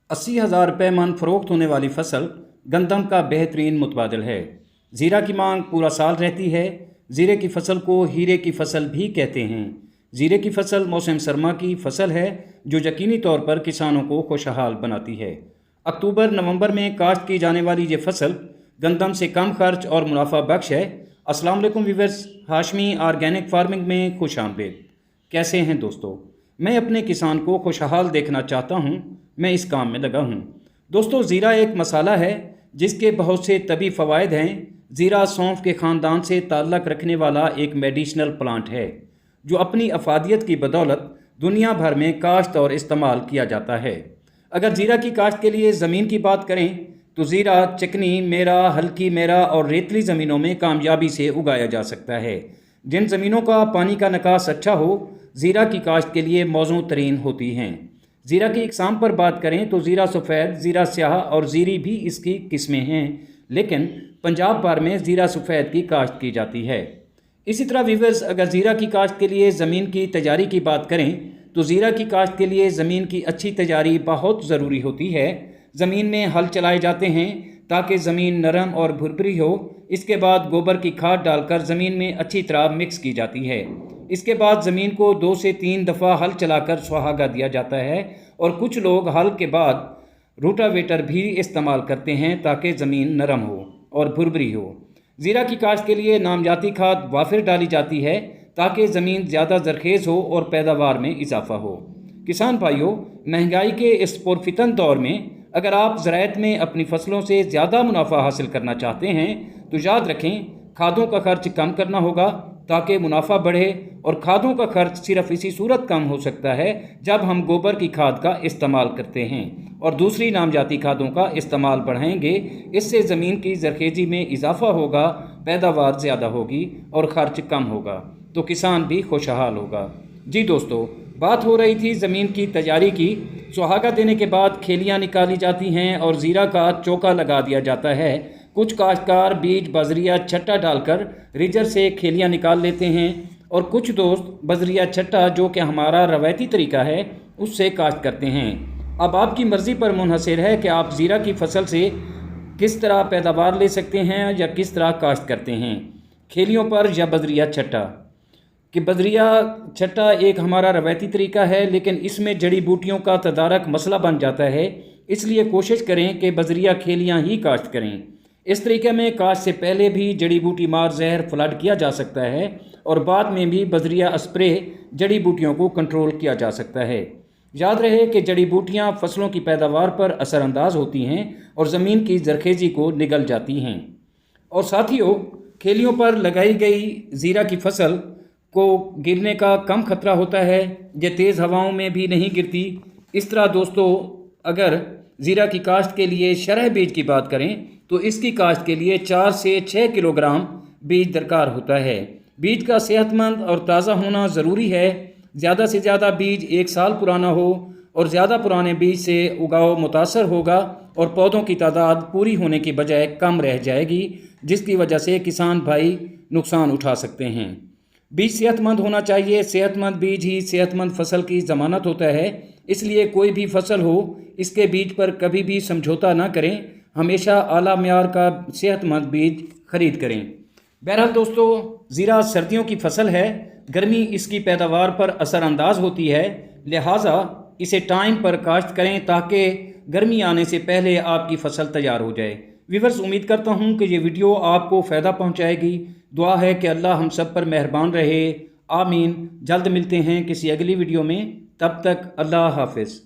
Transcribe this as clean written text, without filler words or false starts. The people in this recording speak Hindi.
80,000 रुपये मन फ़रोख्त होने वाली फसल गंदम का बेहतरीन मुतबादिल है। ज़ीरा की मांग पूरा साल रहती है। ज़ीरे की फसल को हीरे की फसल भी कहते हैं। ज़ीरे की फसल मौसम सरमा की फसल है जो यकीनी तौर पर किसानों को खुशहाल बनाती है। अक्टूबर नवंबर में काश्त की जाने वाली ये फसल गंदम से कम खर्च और मुनाफा बख्श है। अस्सलाम वालेकुम व्यूअर्स, हाशमी ऑर्गेनिक फार्मिंग में खुश आमदीद। कैसे हैं दोस्तों? मैं अपने किसान को खुशहाल देखना चाहता हूं। मैं इस काम में लगा हूं। दोस्तों, ज़ीरा एक मसाला है जिसके बहुत से तबी फ़वाइद हैं। ज़ीरा सौंफ के ख़ानदान से ताल्लुक़ रखने वाला एक मेडिसिनल प्लांट है जो अपनी अफादियत की बदौलत दुनिया भर में काश्त और इस्तेमाल किया जाता है। अगर ज़ीरा की काश्त के लिए ज़मीन की बात करें तो ज़ीरा चिकनी, मेरा, हल्की मेरा और रेतली ज़मीनों में कामयाबी से उगाया जा सकता है। जिन ज़मीनों का पानी का निकास अच्छा हो, ज़ीरा की काश्त के लिए मौजूद तरीन होती हैं। ज़ीरा की इकसाम पर बात करें तो ज़ीरा सफ़ेद, ज़ीरा स्याह और ज़ीरी भी इसकी किस्में हैं, लेकिन पंजाब भर में ज़ीरा सफ़ेद की काश्त की जाती है। इसी तरह व्यूअर्स, अगर ज़ीरा की काश्त के लिए ज़मीन की तैयारी की बात करें तो ज़ीरा की काश्त के लिए ज़मीन की अच्छी तैयारी बहुत ज़रूरी होती है। ज़मीन में हल चलाए जाते हैं ताकि ज़मीन नरम और भुरभुरी हो। इसके बाद गोबर की खाद डालकर ज़मीन में अच्छी तरह मिक्स की जाती है। इसके बाद ज़मीन को 2 से 3 दफ़ा हल चलाकर सुहागा दिया जाता है और कुछ लोग हल के बाद रोटावेटर भी इस्तेमाल करते हैं ताकि ज़मीन नरम हो और भुरभुरी हो। ज़ीरा की काश्त के लिए नामजाती खाद वाफिर डाली जाती है ताकि ज़मीन ज़्यादा ज़रखेज़ हो और पैदावार में इजाफा हो। किसान भाइयों, महंगाई के इस पुरफितन दौर में अगर आप ज़राअत में अपनी फसलों से ज़्यादा मुनाफा हासिल करना चाहते हैं तो याद रखें, खादों का खर्च कम करना होगा ताकि मुनाफा बढ़े। और खादों का खर्च सिर्फ इसी सूरत कम हो सकता है जब हम गोबर की खाद का इस्तेमाल करते हैं और दूसरी नामजाती खादों का इस्तेमाल बढ़ाएंगे। इससे ज़मीन की ज़रखेज़ी में इजाफा होगा, पैदावार ज़्यादा होगी और ख़र्च कम होगा, तो किसान भी खुशहाल होगा। जी दोस्तों, बात हो रही थी ज़मीन की तैयारी की। सुहागा देने के बाद खेलियाँ निकाली जाती हैं और ज़ीरा का चौका लगा दिया जाता है। कुछ काश्तकार बीज बजरिया छट्टा डालकर रिजर से खेलियाँ निकाल लेते हैं और कुछ दोस्त बजरिया छट्टा, जो कि हमारा रवायती तरीका है, उससे काश्त करते हैं। अब आपकी मर्ज़ी पर मुनहसर है कि आप ज़ीरा की फसल से किस तरह पैदावार ले सकते हैं या किस तरह काश्त करते हैं, खेलियों पर या बजरिया छट्टा। कि बजरिया छट्टा एक हमारा रवायती तरीका है, लेकिन इसमें जड़ी बूटियों का तदारक मसला बन जाता है। इसलिए कोशिश करें कि बजरिया खेलियाँ ही काश्त करें। इस तरीके में काश्त से पहले भी जड़ी बूटी मार जहर फ्लड किया जा सकता है और बाद में भी बजरिया स्प्रे जड़ी बूटियों को कंट्रोल किया जा सकता है। याद रहे कि जड़ी बूटियाँ फसलों की पैदावार पर असरअंदाज होती हैं और ज़मीन की ज़रखेज़ी को निगल जाती हैं। और साथियों, खेलियों पर लगाई गई ज़ीरा की फसल को गिरने का कम खतरा होता है। ये तेज़ हवाओं में भी नहीं गिरती। इस तरह दोस्तों, अगर ज़ीरा की काश्त के लिए शरह बीज की बात करें तो इसकी काश्त के लिए 4 से 6 किलोग्राम बीज दरकार होता है। बीज का सेहतमंद और ताज़ा होना ज़रूरी है। ज़्यादा से ज़्यादा बीज 1 साल पुराना हो और ज़्यादा पुराने बीज से उगाव मुतासर होगा और पौधों की तादाद पूरी होने की बजाय कम रह जाएगी, जिसकी वजह से किसान भाई नुकसान उठा सकते हैं। बीज सेहतमंद होना चाहिए। सेहतमंद बीज ही सेहतमंद फसल की ज़मानत होता है। इसलिए कोई भी फसल हो, इसके बीज पर कभी भी समझौता ना करें। हमेशा आला म्यार का सेहतमंद बीज खरीद करें। बहरहाल दोस्तों, ज़ीरा सर्दियों की फसल है। गर्मी इसकी पैदावार पर असरअंदाज होती है, लिहाजा इसे टाइम पर काश्त करें ताकि गर्मी आने से पहले आपकी फसल तैयार हो जाए। व्यूअर्स, उम्मीद करता हूँ कि ये वीडियो आपको फ़ायदा पहुँचाएगी। दुआ है कि अल्लाह हम सब पर मेहरबान रहे। आमीन। जल्द मिलते हैं किसी अगली वीडियो में। तब तक अल्लाह हाफ़िज़।